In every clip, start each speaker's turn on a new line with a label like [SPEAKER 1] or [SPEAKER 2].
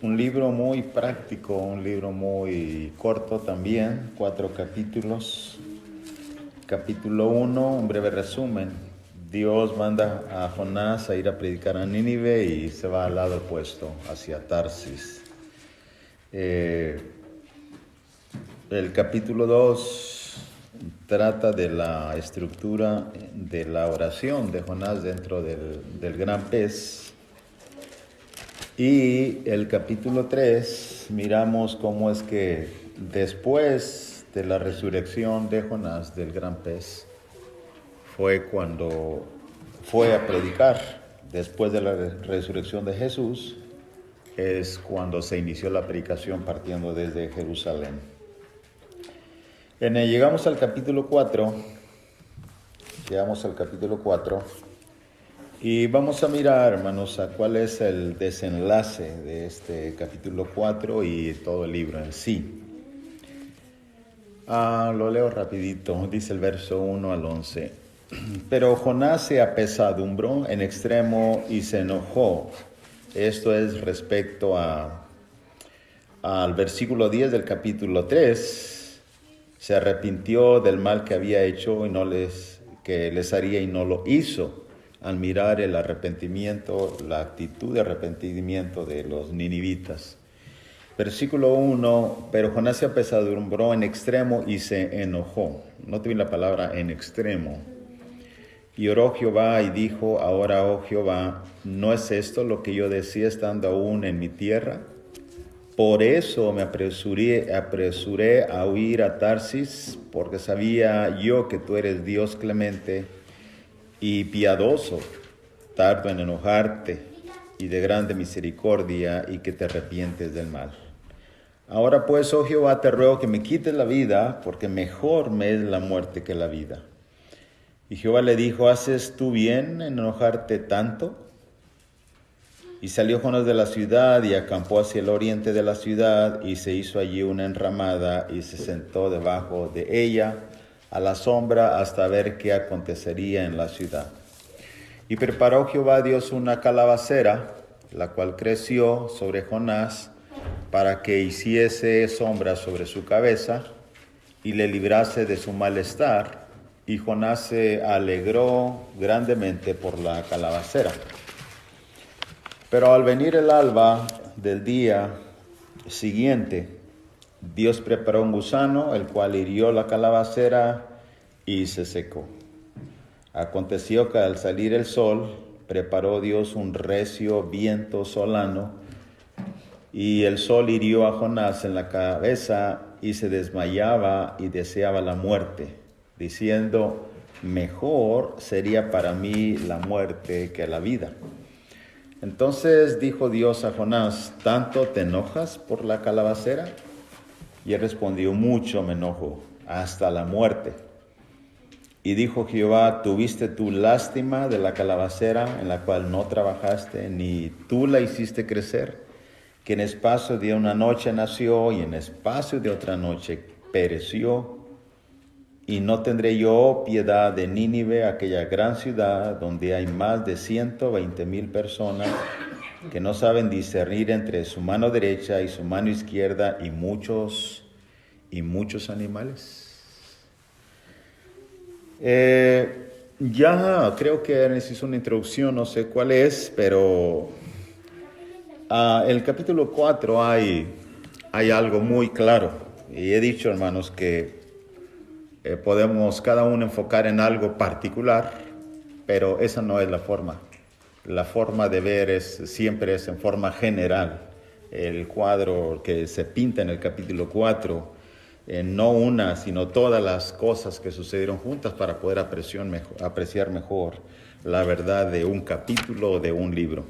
[SPEAKER 1] un libro muy práctico, un libro muy corto también, 4 capítulos. Capítulo 1, un breve resumen. Dios manda a Jonás a ir a predicar a Nínive y se va al lado opuesto, hacia Tarsis. El capítulo 2 trata de la estructura de la oración de Jonás dentro del gran pez. Y el capítulo 3 miramos cómo es que después de la resurrección de Jonás del gran pez, fue cuando fue a predicar. Después de la resurrección de Jesús, es cuando se inició la predicación partiendo desde Jerusalén. Llegamos al capítulo 4. Y vamos a mirar, hermanos, a cuál es el desenlace de este capítulo 4 y todo el libro en sí. Lo leo rapidito, dice el verso 1 al 11. Pero Jonás se apesadumbró en extremo y se enojó. Esto es respecto al versículo 10 del capítulo 3. Se arrepintió del mal que había hecho que les haría y no lo hizo. Al mirar el arrepentimiento, la actitud de arrepentimiento de los ninivitas. Versículo 1, pero Jonás se apesadumbró en extremo y se enojó. Note bien la palabra en extremo. Y oró Jehová y dijo, ahora, oh Jehová, ¿no es esto lo que yo decía estando aún en mi tierra? Por eso me apresuré a huir a Tarsis, porque sabía yo que tú eres Dios clemente y piadoso, tardo en enojarte y de grande misericordia y que te arrepientes del mal. Ahora pues, oh Jehová, te ruego que me quites la vida, porque mejor me es la muerte que la vida. Y Jehová le dijo, ¿haces tú bien en enojarte tanto? Y salió Jonás de la ciudad y acampó hacia el oriente de la ciudad y se hizo allí una enramada y se sentó debajo de ella a la sombra hasta ver qué acontecería en la ciudad. Y preparó Jehová Dios una calabacera, la cual creció sobre Jonás para que hiciese sombra sobre su cabeza y le librase de su malestar. Y Jonás se alegró grandemente por la calabacera. Pero al venir el alba del día siguiente, Dios preparó un gusano, el cual hirió la calabacera y se secó. Aconteció que al salir el sol, preparó Dios un recio viento solano, y el sol hirió a Jonás en la cabeza y se desmayaba y deseaba la muerte, diciendo, mejor sería para mí la muerte que la vida. Entonces dijo Dios a Jonás, ¿tanto te enojas por la calabacera? Y él respondió, mucho me enojo, hasta la muerte. Y dijo Jehová, ¿tuviste tú lástima de la calabacera en la cual no trabajaste, ni tú la hiciste crecer? Que en espacio de una noche nació y en espacio de otra noche pereció. Y no tendré yo piedad de Nínive, aquella gran ciudad donde hay más de 120,000 personas que no saben discernir entre su mano derecha y su mano izquierda y muchos animales. Ya creo que Ernest hizo una introducción, no sé cuál es, pero en el capítulo 4 hay algo muy claro. Y he dicho, hermanos, que podemos cada uno enfocar en algo particular, pero esa no es la forma. La forma de ver siempre es en forma general. El cuadro que se pinta en el capítulo 4, no una, sino todas las cosas que sucedieron juntas para poder apreciar mejor la verdad de un capítulo o de un libro.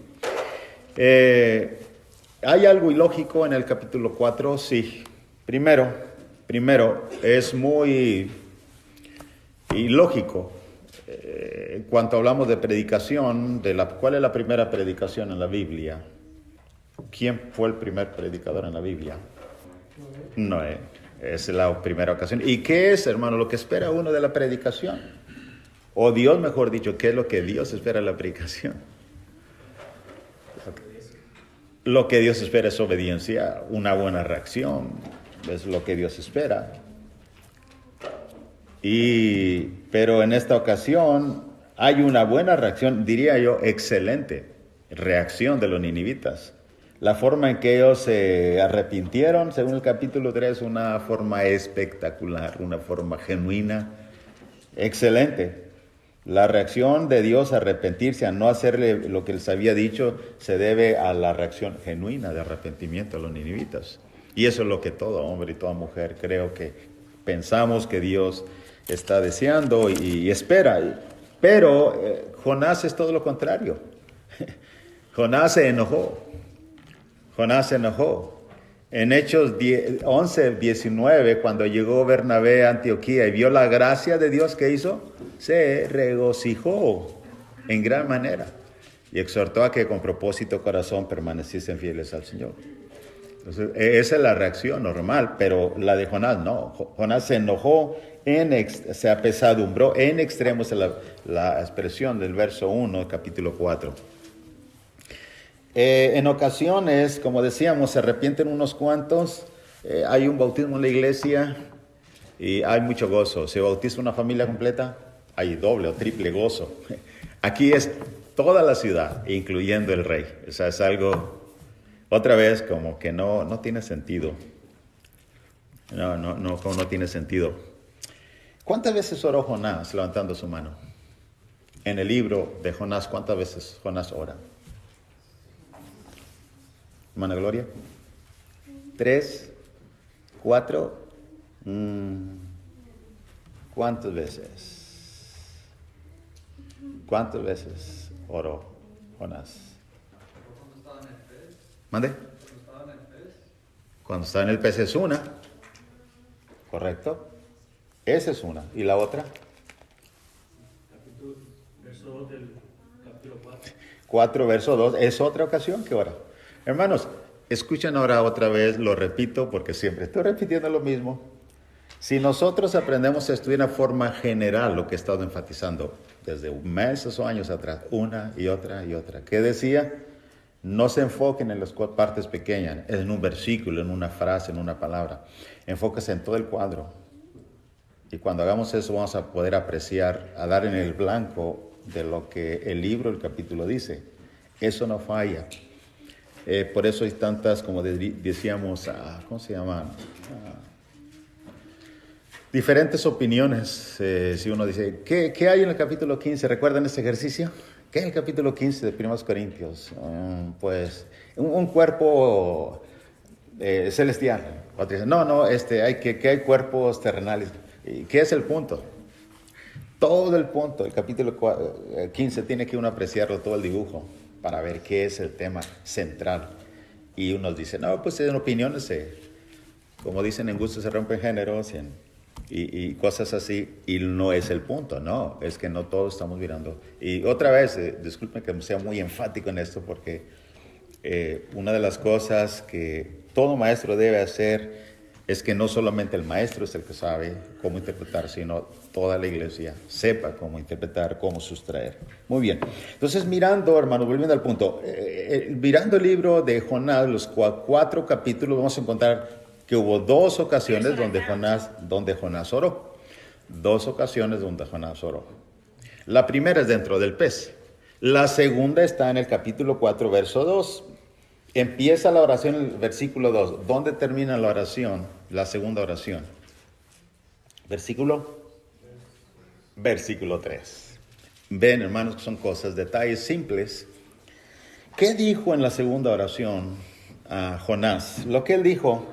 [SPEAKER 1] ¿Hay algo ilógico en el capítulo 4? Sí. Primero, es muy ilógico. Cuando hablamos de predicación, ¿cuál es la primera predicación en la Biblia? ¿Quién fue el primer predicador en la Biblia? Noé. Es la primera ocasión. ¿Y qué es, hermano, lo que espera uno de la predicación? O Dios, mejor dicho, ¿qué es lo que Dios espera de la predicación? Lo que Dios espera es obediencia, una buena reacción, es lo que Dios espera. Pero en esta ocasión hay una buena reacción, diría yo, excelente reacción de los ninivitas. La forma en que ellos se arrepintieron, según el capítulo 3, una forma espectacular, una forma genuina, excelente. La reacción de Dios a arrepentirse, a no hacerle lo que les había dicho, se debe a la reacción genuina de arrepentimiento a los ninivitas. Y eso es lo que todo hombre y toda mujer creo que pensamos que Dios está deseando y espera. Pero Jonás es todo lo contrario. Jonás se enojó. En Hechos 11, 19, cuando llegó Bernabé a Antioquía y vio la gracia de Dios que hizo, se regocijó en gran manera y exhortó a que con propósito corazón permaneciesen fieles al Señor. Entonces, esa es la reacción normal, pero la de Jonás no. Jonás se enojó, se apesadumbró en extremo, es la expresión del verso 1, capítulo 4. En ocasiones, como decíamos, se arrepienten unos cuantos, hay un bautismo en la iglesia y hay mucho gozo. Se bautiza una familia completa, hay doble o triple gozo. Aquí es toda la ciudad, incluyendo el rey. O sea, es algo, otra vez, como que no tiene sentido. No tiene sentido. ¿Cuántas veces oró Jonás levantando su mano? En el libro de Jonás, ¿cuántas veces Jonás ora? Hermana Gloria, 3, 4, ¿cuántas veces? ¿Cuántas veces oró Jonás?
[SPEAKER 2] Cuando estaba en el pez.
[SPEAKER 1] ¿Mande?
[SPEAKER 2] Cuando estaba en el pez.
[SPEAKER 1] Cuando está en el pez es una, ¿correcto? Esa es una. ¿Y la otra?
[SPEAKER 3] Verso 2 del capítulo 4.
[SPEAKER 1] 4, verso 2, es otra ocasión que ora. Hermanos, escuchen ahora otra vez, lo repito porque siempre estoy repitiendo lo mismo. Si nosotros aprendemos a estudiar de forma general lo que he estado enfatizando desde meses o años atrás, una y otra, ¿qué decía? No se enfoquen en las partes pequeñas, en un versículo, en una frase, en una palabra. Enfóquense en todo el cuadro. Y cuando hagamos eso vamos a poder apreciar, a dar en el blanco de lo que el libro, el capítulo dice. Eso no falla. Por eso hay tantas, como decíamos, ¿cómo se llaman? Diferentes opiniones. Si uno dice, ¿qué hay en el capítulo 15? ¿Recuerdan este ejercicio? ¿Qué es el capítulo 15 de 1 Corintios? Pues un cuerpo celestial. Otro dice, hay cuerpos terrenales. ¿Y qué es el punto? Todo el punto, el capítulo 15 tiene que uno apreciarlo, todo el dibujo, para ver qué es el tema central. Y unos dicen, no, pues en opiniones, como dicen, en gusto se rompen géneros y cosas así, y no es el punto, no, es que no todos estamos mirando. Y otra vez, disculpen que sea muy enfático en esto, porque una de las cosas que todo maestro debe hacer es que no solamente el maestro es el que sabe cómo interpretar, sino toda la iglesia sepa cómo interpretar, cómo sustraer. Muy bien. Entonces, mirando, hermanos, volviendo al punto, mirando el libro de Jonás, los 4 capítulos, vamos a encontrar que hubo 2 ocasiones donde Jonás oró. 2 ocasiones donde Jonás oró. La primera es dentro del pez. La segunda está en el capítulo 4, verso 2. Empieza la oración en el versículo 2. ¿Dónde termina la oración? La segunda oración. Versículo 3. Ven, hermanos, que son cosas, detalles simples. ¿Qué dijo en la segunda oración a Jonás? Lo que él dijo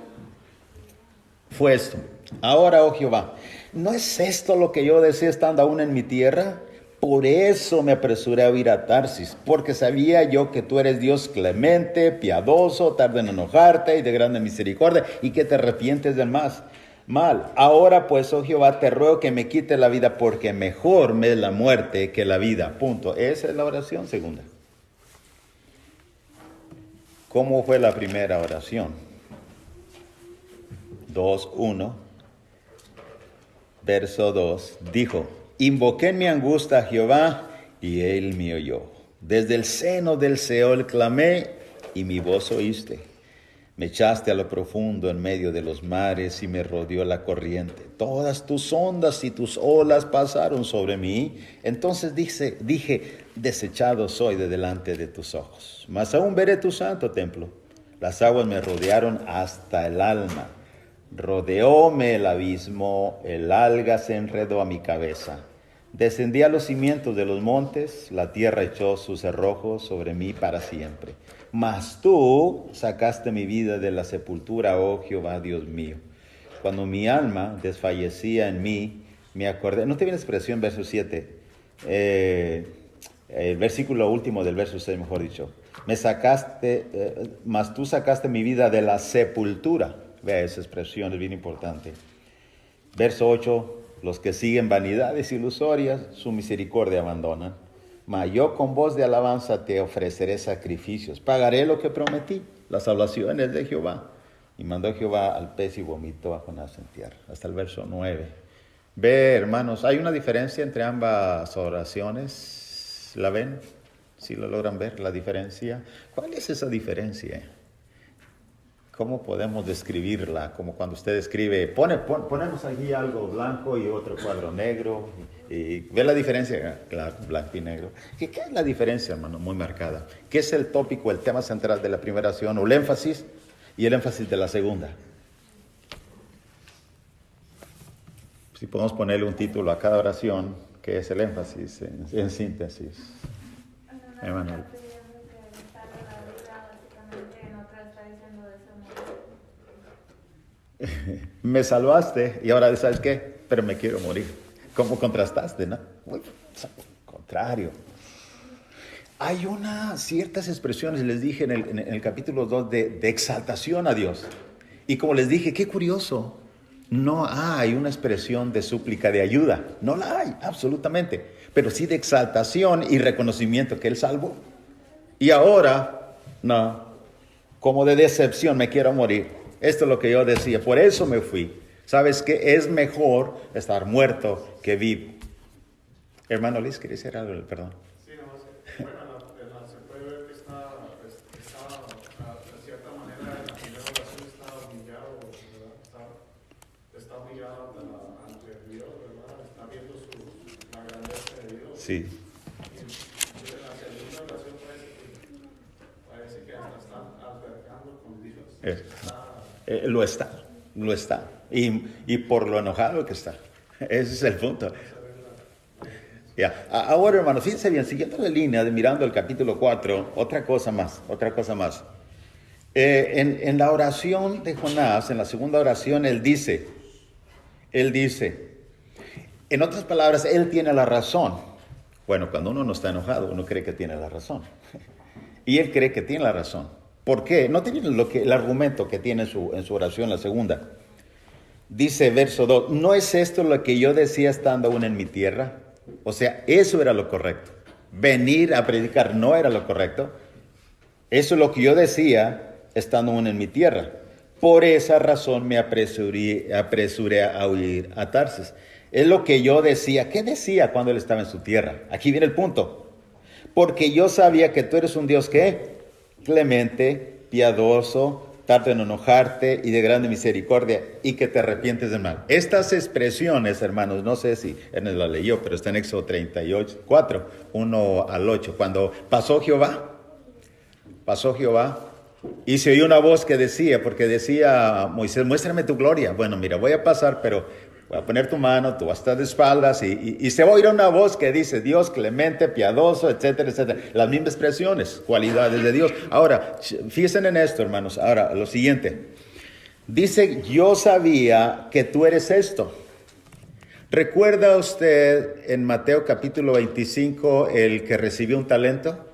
[SPEAKER 1] fue esto. Ahora, oh Jehová, ¿no es esto lo que yo deseo estando aún en mi tierra? Por eso me apresuré a ir a Tarsis, porque sabía yo que tú eres Dios clemente, piadoso, tardo en enojarte y de grande misericordia, y que te arrepientes del mal. Ahora pues, oh Jehová, te ruego que me quite la vida, porque mejor me es la muerte que la vida. Punto. Esa es la oración segunda. ¿Cómo fue la primera oración? 2:1, verso 2, dijo: invoqué en mi angustia a Jehová, y él me oyó. Desde el seno del Seol clamé, y mi voz oíste. Me echaste a lo profundo en medio de los mares y me rodeó la corriente. Todas tus ondas y tus olas pasaron sobre mí. Entonces dije, desechado soy de delante de tus ojos. Mas aún veré tu santo templo. Las aguas me rodearon hasta el alma. Rodeóme el abismo, el alga se enredó a mi cabeza. Descendí a los cimientos de los montes, la tierra echó sus cerrojos sobre mí para siempre. Mas tú sacaste mi vida de la sepultura, oh Jehová, Dios mío. Cuando mi alma desfallecía en mí, me acordé. ¿No te viene la expresión, verso 7? El versículo último del verso 6, mejor dicho. Mas tú sacaste mi vida de la sepultura. Vea, esa expresión es bien importante. Verso 8. Los que siguen vanidades ilusorias, su misericordia abandonan. Mas yo con voz de alabanza te ofreceré sacrificios. Pagaré lo que prometí, las salvaciones de Jehová. Y mandó Jehová al pez y vomitó a Jonás en tierra. Hasta el verso 9. Ve, hermanos, hay una diferencia entre ambas oraciones. ¿La ven? ¿Sí lo logran ver, la diferencia? ¿Cuál es esa diferencia? ¿Cómo podemos describirla? Como cuando usted escribe, ponemos aquí algo blanco y otro cuadro negro. Y ¿ve la diferencia? Claro, blanco y negro. ¿Qué es la diferencia, hermano? Muy marcada. ¿Qué es el tópico, el tema central de la primera oración? O el énfasis y el énfasis de la segunda. Si podemos ponerle un título a cada oración, ¿qué es el énfasis en síntesis? Emanuel. Me salvaste y ahora, ¿sabes qué? Pero me quiero morir. ¿Cómo contrastaste, no? Contrario. Hay ciertas expresiones, les dije en el capítulo 2, de exaltación a Dios. Y como les dije, qué curioso, no hay una expresión de súplica de ayuda. No la hay, absolutamente. Pero sí de exaltación y reconocimiento que Él salvó. Y ahora, no, como de decepción, me quiero morir. Esto es lo que yo decía, por eso me fui. ¿Sabes qué? Es mejor estar muerto que vivo. Hermano Luis, ¿quieres decir algo? Perdón.
[SPEAKER 4] Sí, no sé. Bueno, se puede ver que está de cierta manera, en la primera oración está humillado, ¿verdad? Está humillado ante Dios, ¿verdad? Está viendo la grandeza de Dios.
[SPEAKER 1] Sí.
[SPEAKER 4] Y en la segunda oración parece que hasta está albergando con Dios.
[SPEAKER 1] Lo está. Y por lo enojado que está. Ese es el punto. Ya. Ahora, hermano, fíjense bien, siguiendo la línea, mirando el capítulo 4, otra cosa más. En la oración de Jonás, en la segunda oración, él dice, en otras palabras, él tiene la razón. Bueno, cuando uno no está enojado, uno cree que tiene la razón. Y él cree que tiene la razón. ¿Por qué? No tiene el argumento que tiene en su oración, la segunda. Dice verso 2, ¿no es esto lo que yo decía estando aún en mi tierra? O sea, eso era lo correcto. Venir a predicar no era lo correcto. Eso es lo que yo decía estando aún en mi tierra. Por esa razón me apresuré a huir a Tarsis. Es lo que yo decía. ¿Qué decía cuando él estaba en su tierra? Aquí viene el punto. Porque yo sabía que tú eres un Dios, ¿qué? Clemente, piadoso, tardo en enojarte y de grande misericordia, y que te arrepientes del mal. Estas expresiones, hermanos, no sé si él la leyó, pero está en Éxodo 34, 1 al 8. Cuando pasó Jehová, y se oyó una voz que decía, porque decía Moisés, muéstrame tu gloria. Bueno, mira, voy a pasar, pero voy a poner tu mano, tú vas a estar de espaldas, y se va a oír una voz que dice, Dios clemente, piadoso, etcétera, etcétera. Las mismas expresiones, cualidades de Dios. Ahora, fíjense en esto, hermanos. Ahora, lo siguiente. Dice, yo sabía que tú eres esto. ¿Recuerda usted en Mateo capítulo 25 el que recibió un talento?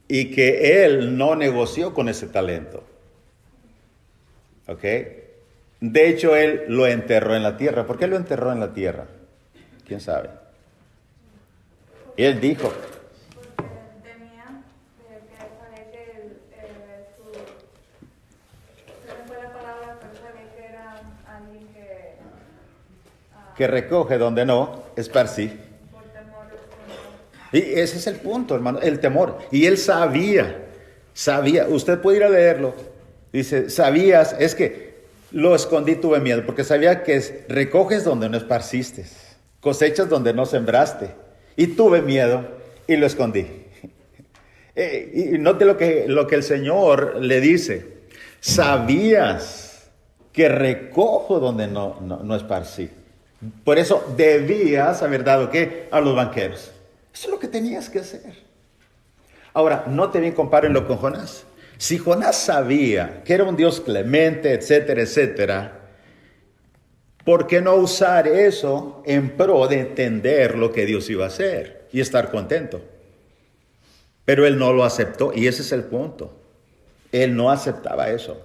[SPEAKER 1] Y que él no negoció con ese talento. ¿Ok? De hecho, él lo enterró en la tierra. ¿Por qué lo enterró en la tierra? ¿Quién sabe? Él dijo.
[SPEAKER 5] Porque temía que sabía que se me fue la palabra, pero sabía que era alguien
[SPEAKER 1] que recoge donde no, esparcí.
[SPEAKER 5] por temor.
[SPEAKER 1] Y ese es el punto, hermano, el temor. Y él sabía. Sabía, usted puede ir a leerlo. Dice, sabías, es que lo escondí, tuve miedo, porque sabía que recoges donde no esparciste, cosechas donde no sembraste, y tuve miedo y lo escondí. Y note lo que el Señor le dice, sabías que recojo donde no esparcí. Por eso debías haber dado, ¿qué? A los banqueros. Eso es lo que tenías que hacer. Ahora, note bien, compárenlo con Jonás. Si Jonás sabía que era un Dios clemente, etcétera, etcétera, ¿por qué no usar eso en pro de entender lo que Dios iba a hacer y estar contento? Pero él no lo aceptó y ese es el punto. Él no aceptaba eso.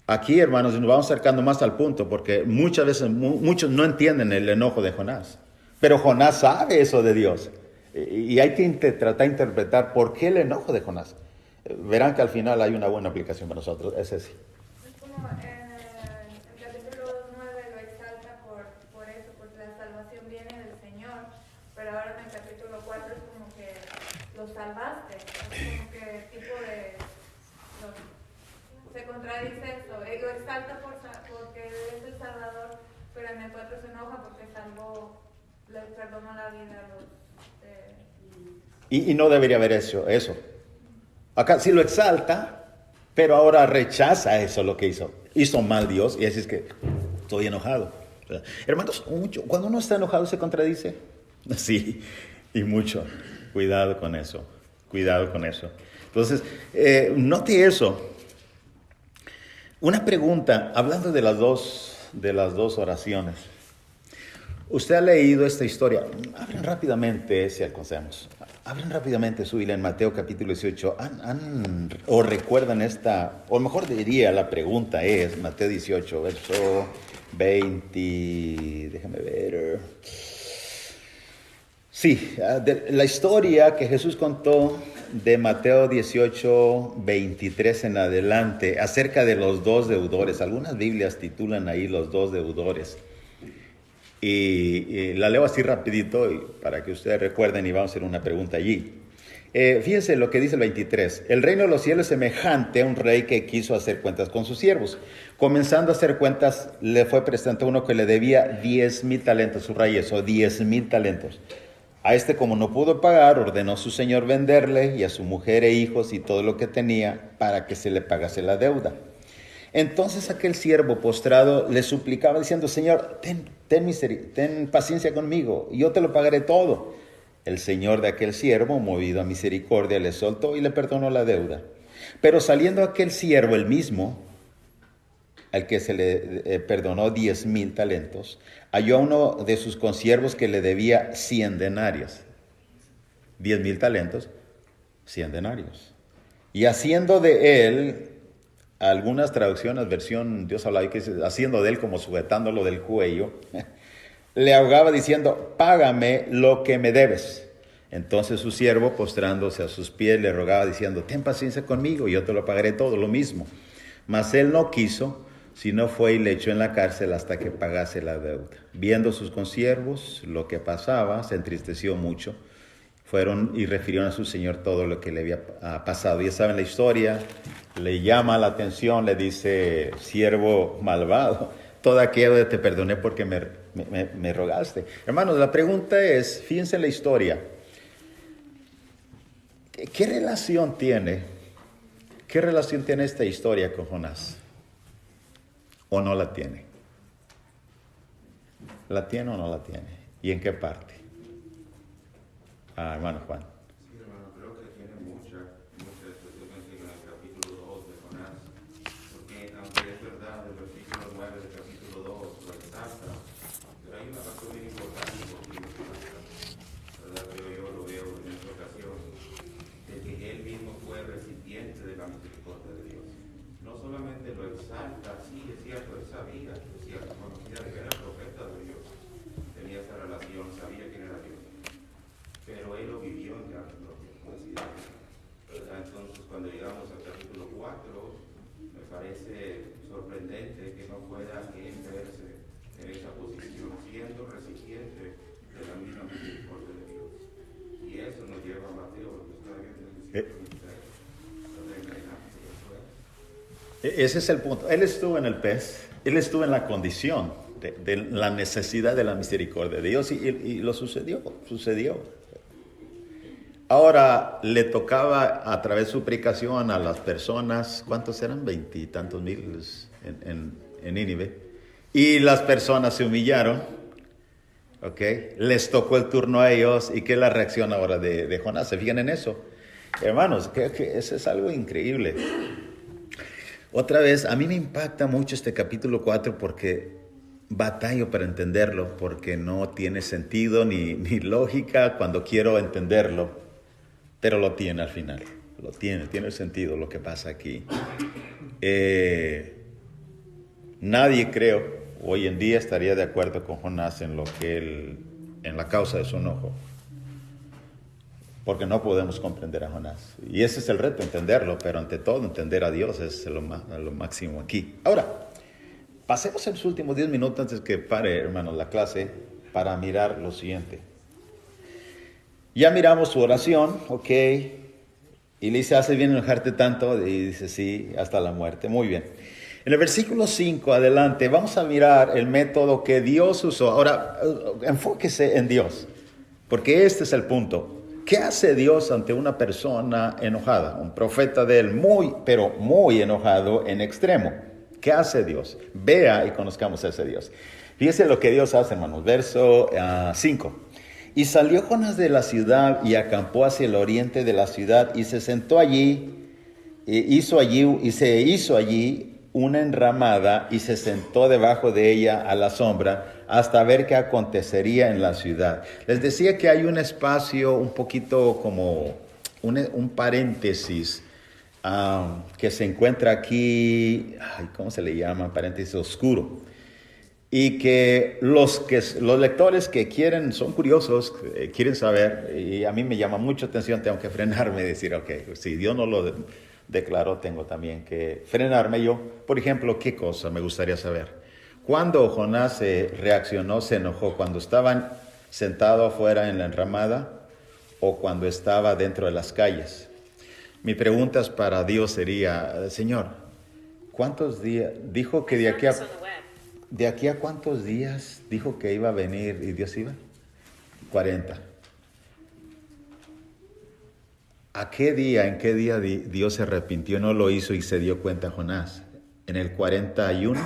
[SPEAKER 1] Aquí, hermanos, nos vamos acercando más al punto porque muchas veces muchos no entienden el enojo de Jonás. Pero Jonás sabe eso de Dios. Y hay que tratar de interpretar por qué el enojo de Jonás. Verán que al final hay una buena aplicación para nosotros. Ese sí.
[SPEAKER 5] Es como en el capítulo 9 lo exalta por eso, porque la salvación viene del Señor. Pero ahora en el capítulo 4 es como que lo salvaste. Es como que tipo de... se contradice eso. Él lo exalta porque él es el Salvador, pero en el 4 se enoja porque salvó, le perdonó la vida a los...
[SPEAKER 1] Y no debería haber hecho eso. Acá sí lo exalta, pero ahora rechaza eso lo que hizo. Hizo mal Dios y así es que estoy enojado. Hermanos, cuando uno está enojado se contradice. Sí, y mucho. Cuidado con eso. Cuidado con eso. Entonces, note eso. Una pregunta, hablando de las dos oraciones. Usted ha leído esta historia. Abren rápidamente, si alcanzamos. Abren rápidamente su Biblia en Mateo capítulo 18. ¿O recuerdan esta? O mejor diría, la pregunta es Mateo 18, verso 20. Déjame ver. Sí, la historia que Jesús contó de Mateo 18, 23 en adelante, acerca de los dos deudores. Algunas Biblias titulan ahí los dos deudores. Y la leo así rapidito para que ustedes recuerden y vamos a hacer una pregunta allí. Fíjense lo que dice el 23. El reino de los cielos es semejante a un rey que quiso hacer cuentas con sus siervos. Comenzando a hacer cuentas, le fue presente uno que le debía 10,000 talentos. Subraya eso, 10,000 talentos. A este, como no pudo pagar, ordenó su señor venderle y a su mujer e hijos y todo lo que tenía para que se le pagase la deuda. Entonces aquel siervo postrado le suplicaba diciendo, Señor, ten paciencia conmigo y yo te lo pagaré todo. El señor de aquel siervo, movido a misericordia, le soltó y le perdonó la deuda. Pero saliendo aquel siervo, el mismo, al que se le perdonó 10,000 talentos, halló a uno de sus consiervos que le debía 100 denarios. 10,000 talentos, 100 denarios. Y haciendo de él... Algunas traducciones, versión Dios habla, que dice, haciendo de él como sujetándolo del cuello, le ahogaba diciendo, págame lo que me debes. Entonces su siervo, postrándose a sus pies, le rogaba diciendo, ten paciencia conmigo, yo te lo pagaré todo, lo mismo. Mas él no quiso, sino fue y le echó en la cárcel hasta que pagase la deuda. Viendo sus consiervos lo que pasaba, se entristeció mucho. Fueron y refirieron a su señor todo lo que le había pasado. Ya saben la historia, le llama la atención, le dice, siervo malvado, todo aquello te perdoné porque me rogaste. Hermanos, la pregunta es, fíjense en la historia, ¿qué relación tiene esta historia con Jonás? ¿O no la tiene? ¿La tiene o no la tiene? ¿Y en qué parte? Hermano Juan.
[SPEAKER 6] Sí, hermano, creo que tiene mucha especialmente en el capítulo 2 de Jonás, porque aunque es verdad, el versículo 9 del capítulo 2 lo exalta, pero hay una razón bien importante por qué lo exalta, ¿verdad? Yo lo veo en esta ocasión, de que él mismo fue recipiente de la misericordia de Dios. No solamente lo exalta, sí, es cierto, él sabía, conocía de que era profeta de Dios, tenía esa relación, sabía quién era Dios. Pero él lo vivió en carne propia, ¿verdad? Entonces, cuando llegamos al capítulo 4, me parece sorprendente que no pueda él verse en esa posición, siendo recipiente de la misma misericordia de Dios. Y eso nos lleva a Mateo, lo que está viendo en el versículo 23.
[SPEAKER 1] Ese es el punto. Él estuvo en el pez, él estuvo en la condición de la necesidad de la misericordia de Dios y lo sucedió. Ahora le tocaba a través de su predicación a las personas, ¿cuántos eran? 20 y tantos mil en Nínive. Y las personas se humillaron, ¿ok? Les tocó el turno a ellos. ¿Y qué es la reacción ahora de Jonás? ¿Se fijan en eso? Hermanos, que eso es algo increíble. Otra vez, a mí me impacta mucho este capítulo 4 porque batallo para entenderlo, porque no tiene sentido ni lógica cuando quiero entenderlo, pero lo tiene al final. Lo tiene sentido lo que pasa aquí. Nadie, creo, hoy en día estaría de acuerdo con Jonás en la causa de su enojo. Porque no podemos comprender a Jonás. Y ese es el reto, entenderlo, pero ante todo entender a Dios es lo máximo aquí. Ahora, pasemos en los últimos 10 minutos antes que pare, hermanos, la clase, para mirar lo siguiente. Ya miramos su oración, ok. Y le dice, ¿hace bien enojarte tanto? Y dice, sí, hasta la muerte. Muy bien. En el versículo 5, adelante, vamos a mirar el método que Dios usó. Ahora, enfóquese en Dios, porque este es el punto. ¿Qué hace Dios ante una persona enojada? Un profeta de él pero muy enojado en extremo. ¿Qué hace Dios? Vea y conozcamos a ese Dios. Fíjese lo que Dios hace, hermanos. Verso 5. Y salió Jonás de la ciudad y acampó hacia el oriente de la ciudad y se sentó allí, se hizo allí una enramada y se sentó debajo de ella a la sombra hasta ver qué acontecería en la ciudad. Les decía que hay un espacio un poquito como un paréntesis que se encuentra aquí, ¿cómo se le llama? Paréntesis oscuro. Y que los lectores que son curiosos, quieren saber, y a mí me llama mucho atención, tengo que frenarme y decir, ok, si Dios no lo declaró, tengo también que frenarme yo. Por ejemplo, ¿qué cosa me gustaría saber? ¿Cuándo Jonás reaccionó, se enojó? ¿Cuando estaban sentado afuera en la enramada o cuando estaba dentro de las calles? Mi pregunta para Dios sería, Señor, ¿cuántos días? Dijo que de aquí a cuántos días dijo que iba a venir y Dios iba? 40. ¿En qué día Dios se arrepintió, no lo hizo y se dio cuenta Jonás? ¿En el 41?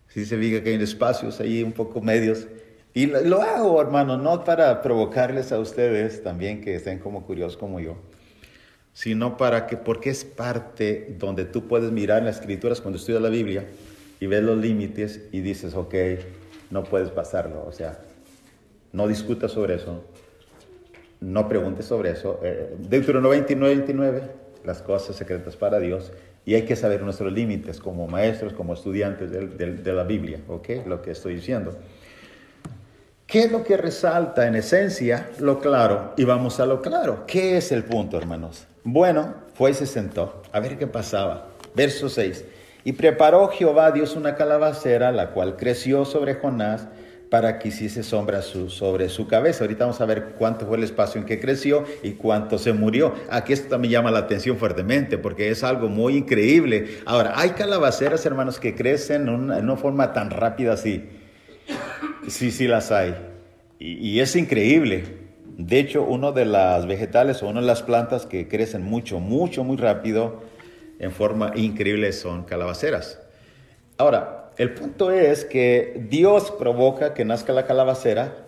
[SPEAKER 1] Sí se fija que hay espacios ahí un poco medios. Y lo hago, hermano, no para provocarles a ustedes también que estén como curiosos como yo, sino porque es parte donde tú puedes mirar en las escrituras cuando estudias la Biblia y ves los límites y dices, ok, no puedes pasarlo. O sea, no discutas sobre eso. No preguntes sobre eso. Deuteronomio 29, las cosas secretas para Dios. Y hay que saber nuestros límites como maestros, como estudiantes de la Biblia. ¿Ok? Lo que estoy diciendo. ¿Qué es lo que resalta en esencia? Lo claro. Y vamos a lo claro. ¿Qué es el punto, hermanos? Bueno, fue y se sentó. A ver qué pasaba. Verso 6. Y preparó Jehová Dios una calabacera, la cual creció sobre Jonás, para que hiciese sombra sobre su cabeza. Ahorita vamos a ver cuánto fue el espacio en que creció y cuánto se murió. Aquí esto también llama la atención fuertemente porque es algo muy increíble. Ahora, hay calabaceras, hermanos, que crecen en una forma tan rápida así. Sí las hay. Y es increíble. De hecho, uno de las vegetales o una de las plantas que crecen muy rápido en forma increíble son calabaceras. Ahora, el punto es que Dios provoca que nazca la calabacera,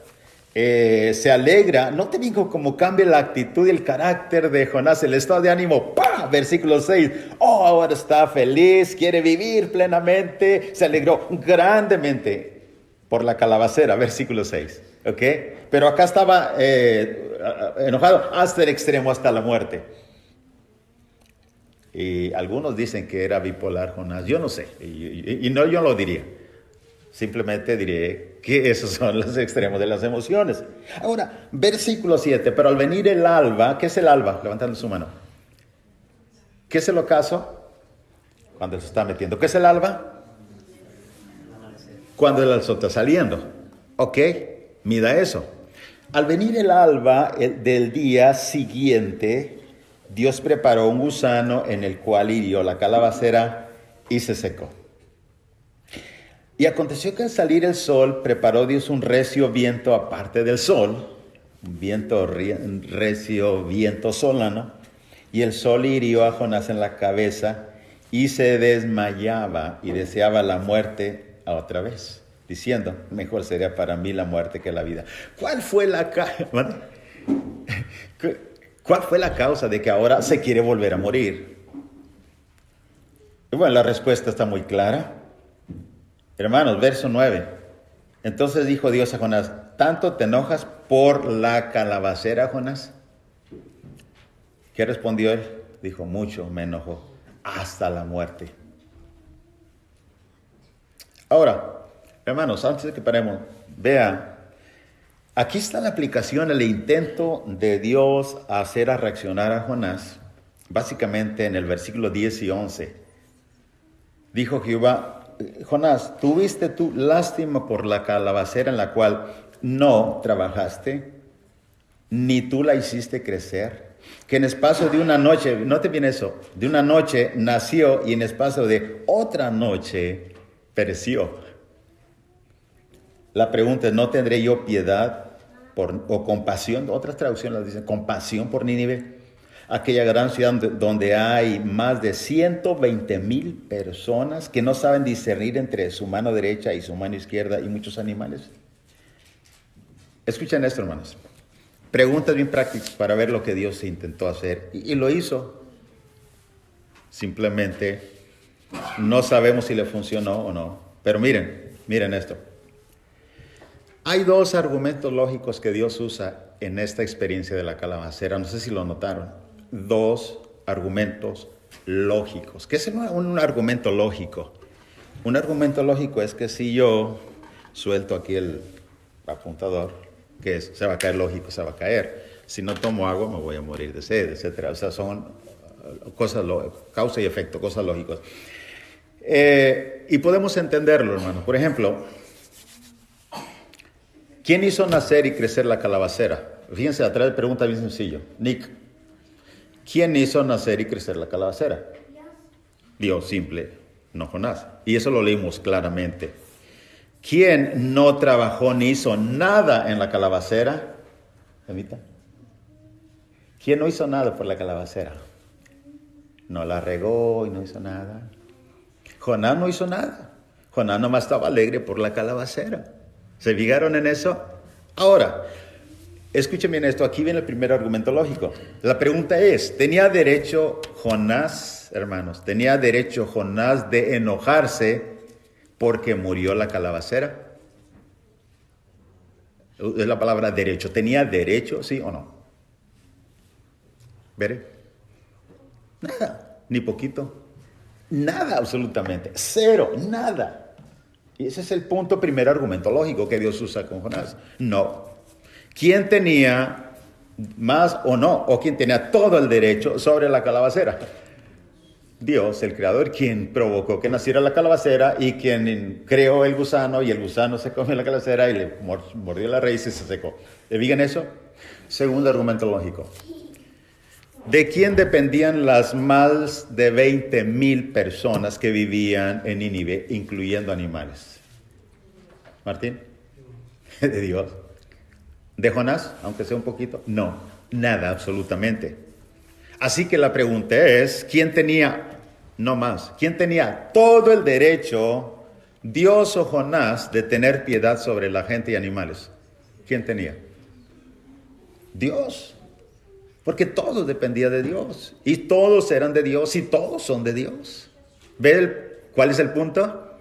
[SPEAKER 1] se alegra. No te digo cómo cambia la actitud y el carácter de Jonás, el estado de ánimo. ¡Pah! Versículo 6. Oh, ahora está feliz, quiere vivir plenamente, se alegró grandemente por la calabacera. Versículo 6. ¿Ok? Pero acá estaba enojado hasta el extremo, hasta la muerte. Y algunos dicen que era bipolar Jonás. Yo no sé. Y no, yo lo diría. Simplemente diré que esos son los extremos de las emociones. Ahora, versículo 7. Pero al venir el alba, ¿qué es el alba? Levantando su mano. ¿Qué es el ocaso? Cuando se está metiendo. ¿Qué es el alba? Cuando el sol está saliendo. Ok, mida eso. Al venir el alba del día siguiente, Dios preparó un gusano en el cual hirió la calabacera y se secó. Y aconteció que al salir el sol, preparó Dios un recio viento aparte del sol, un viento recio, viento solano, y el sol hirió a Jonás en la cabeza y se desmayaba y deseaba la muerte a otra vez, diciendo, mejor sería para mí la muerte que la vida. ¿Cuál fue la causa de que ahora se quiere volver a morir? Y bueno, la respuesta está muy clara. Hermanos, verso 9. Entonces dijo Dios a Jonás, ¿tanto te enojas por la calabacera, Jonás? ¿Qué respondió él? Dijo, mucho me enojo, hasta la muerte. Ahora, hermanos, antes de que paremos, vea, aquí está la aplicación, el intento de Dios a hacer a reaccionar a Jonás, básicamente en el versículo 10 y 11. Dijo Jehová, Jonás, ¿tuviste tú lástima por la calabacera en la cual no trabajaste, ni tú la hiciste crecer? Que en espacio de una noche, note bien eso, de una noche nació y en espacio de otra noche pereció. La pregunta es, ¿no tendré yo piedad o compasión? Otras traducciones dicen, compasión por Nínive. Aquella gran ciudad donde hay más de 120,000 personas que no saben discernir entre su mano derecha y su mano izquierda y muchos animales. Escuchen esto, hermanos. Preguntas bien prácticas para ver lo que Dios intentó hacer. Y lo hizo. Simplemente no sabemos si le funcionó o no. Pero miren esto. Hay dos argumentos lógicos que Dios usa en esta experiencia de la calabacera. No sé si lo notaron. Dos argumentos lógicos. ¿Qué es un argumento lógico? Un argumento lógico es que si yo suelto aquí el apuntador, que se va a caer, lógico, se va a caer. Si no tomo agua me voy a morir de sed, etc. O sea, son cosas, causa y efecto, cosas lógicas. Y podemos entenderlo, hermano. Por ejemplo, ¿quién hizo nacer y crecer la calabacera? Fíjense, atrás pregunta bien sencillo. Nick, ¿quién hizo nacer y crecer la calabacera? Dios, simple, no Jonás. Y eso lo leímos claramente. ¿Quién no trabajó ni hizo nada en la calabacera? ¿Evita? ¿Quién no hizo nada por la calabacera? No la regó y no hizo nada. Jonás no hizo nada. Jonás nomás estaba alegre por la calabacera. ¿Se fijaron en eso? Ahora, escuchen bien esto. Aquí viene el primer argumento lógico. La pregunta es, ¿tenía derecho Jonás, hermanos? ¿Tenía derecho Jonás de enojarse porque murió la calabacera? Es la palabra derecho. ¿Tenía derecho, sí o no? ¿Veré? Nada, ni poquito. Nada, absolutamente. Cero, nada. Y ese es el punto, primer argumento lógico que Dios usa con Jonás. No. ¿Quién tenía más o no? ¿O quién tenía todo el derecho sobre la calabacera? Dios, el creador, quien provocó que naciera la calabacera y quien creó el gusano, y el gusano se comió la calabacera y le mordió la raíz y se secó. ¿Le digan eso? Segundo argumento lógico. ¿De quién dependían las más de 20,000 personas que vivían en Nínive, incluyendo animales? ¿Martín? De Dios. ¿De Jonás, aunque sea un poquito? No, nada, absolutamente. Así que la pregunta es, ¿quién tenía, no más, quién tenía todo el derecho, Dios o Jonás, de tener piedad sobre la gente y animales? ¿Quién tenía? Dios. Porque todo dependía de Dios. Y todos eran de Dios y todos son de Dios. ¿Ve cuál es el punto?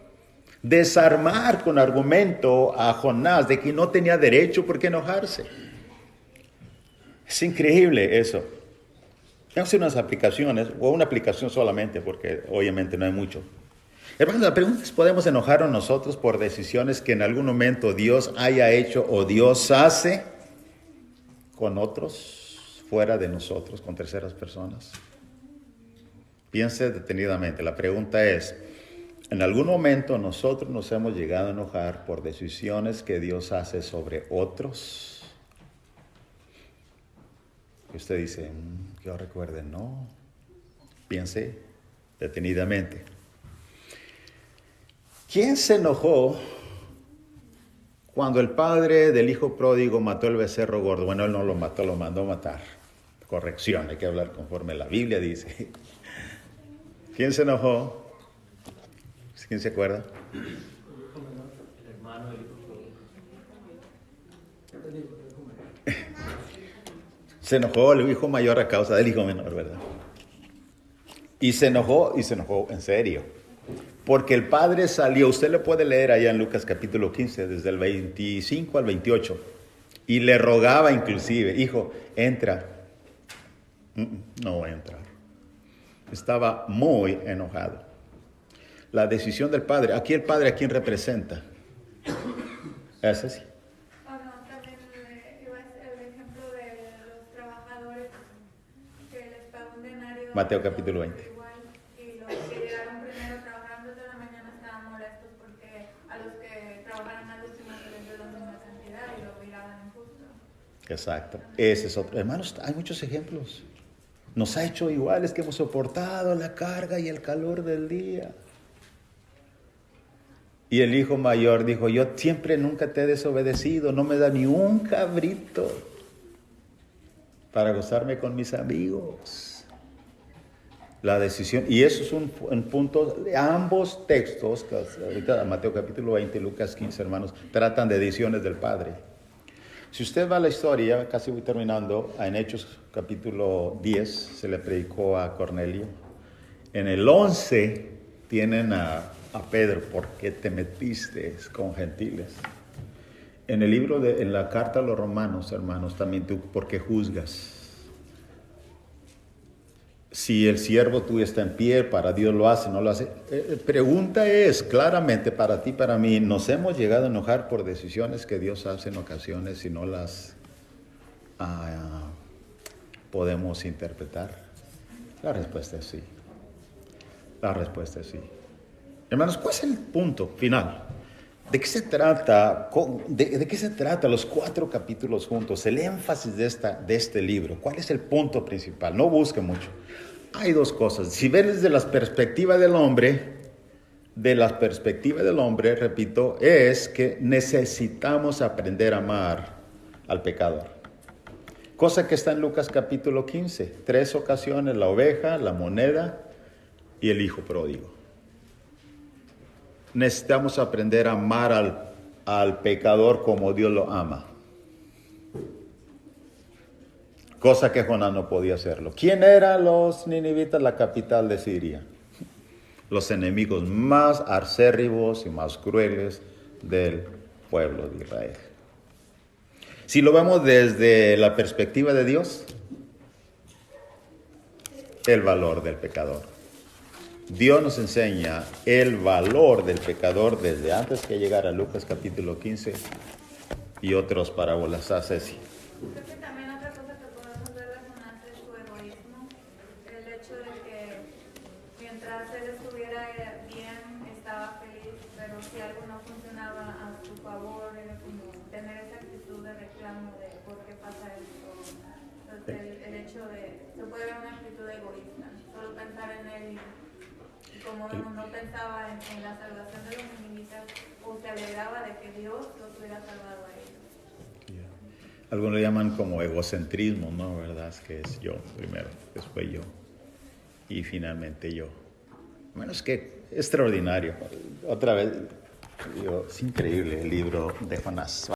[SPEAKER 1] Desarmar con argumento a Jonás de que no tenía derecho por qué enojarse. Es increíble eso. Tengo que hacer unas aplicaciones, o una aplicación solamente, porque obviamente no hay mucho. Hermanos, la pregunta es, ¿podemos enojarnos nosotros por decisiones que en algún momento Dios haya hecho o Dios hace con otros, fuera de nosotros, con terceras personas? Piense detenidamente. La pregunta es, ¿en algún momento nosotros nos hemos llegado a enojar por decisiones que Dios hace sobre otros? Y usted dice, que yo recuerde, no. Piense detenidamente. ¿Quién se enojó cuando el padre del hijo pródigo mató el becerro gordo? Bueno, él no lo mató, lo mandó a matar. Corrección, hay que hablar conforme la Biblia dice. ¿Quién se enojó? ¿Quién se acuerda?
[SPEAKER 3] El hermano del hijo pródigo.
[SPEAKER 1] Se enojó el hijo mayor a causa del hijo menor, ¿verdad? Y se enojó en serio. Porque el padre salió, usted lo puede leer allá en Lucas capítulo 15, desde el 25 al 28. Y le rogaba inclusive, hijo, entra. No voy a entrar. Estaba muy enojado. La decisión del padre, aquí el padre, ¿a quién representa? Es así.
[SPEAKER 5] También iba a ser el ejemplo de los trabajadores que les pagó un denario.
[SPEAKER 1] Mateo capítulo 20.
[SPEAKER 5] Igual, y los que llegaron primero trabajaron desde la mañana estaban molestos porque a los que trabajaron al último se les dio la misma cantidad y lo miraban injusto.
[SPEAKER 1] Exacto. Ese es otro. Hermanos, hay muchos ejemplos. Nos ha hecho iguales que hemos soportado la carga y el calor del día. Y el hijo mayor dijo, yo siempre nunca te he desobedecido, no me da ni un cabrito para gozarme con mis amigos. La decisión, y eso es un punto de ambos textos, ahorita Mateo capítulo 20 y Lucas 15, hermanos, tratan de decisiones del Padre. Si usted va a la historia, casi voy terminando, en Hechos capítulo 10 se le predicó a Cornelio. En el 11 tienen a Pedro, ¿por qué te metiste con gentiles? En el libro en la carta a los romanos, hermanos, también tú, ¿por qué juzgas? Si el siervo tuyo está en pie, para Dios lo hace, no lo hace. Pregunta es, claramente para ti, para mí, ¿nos hemos llegado a enojar por decisiones que Dios hace en ocasiones y no las podemos interpretar? La respuesta es sí. La respuesta es sí. Hermanos, ¿cuál es el punto final? ¿De qué se trata? ¿De qué se trata los 4 capítulos juntos? El énfasis de este libro. ¿Cuál es el punto principal? No busque mucho. Hay 2 cosas. Si ves desde la perspectiva del hombre, repito, es que necesitamos aprender a amar al pecador. Cosa que está en Lucas capítulo 15. 3 ocasiones, la oveja, la moneda y el hijo pródigo. Necesitamos aprender a amar al pecador como Dios lo ama. Cosa que Jonás no podía hacerlo. ¿Quién eran los ninivitas? La capital de Siria. Los enemigos más acérrimos y más crueles del pueblo de Israel. Si lo vemos desde la perspectiva de Dios, el valor del pecador. Dios nos enseña el valor del pecador desde antes que llegara a Lucas capítulo 15 y otras parábolas. Ceci.
[SPEAKER 5] Creo que también otra cosa que podemos ver de Jonás es su egoísmo. El hecho de que mientras él estuviera bien, estaba feliz, pero si algo no funcionaba a su favor, era como tener esa actitud de reclamo de por qué pasa esto. Entonces el hecho de, se puede ver una actitud egoísta, solo pensar en él y como no pensaba en la salvación de los ninivitas o se alegraba de que Dios los hubiera salvado a ellos.
[SPEAKER 1] Algunos lo llaman como egocentrismo, ¿no? ¿Verdad? Es que es yo primero, después yo y finalmente yo. Bueno, es que extraordinario. Otra vez, es increíble el libro de Jonás.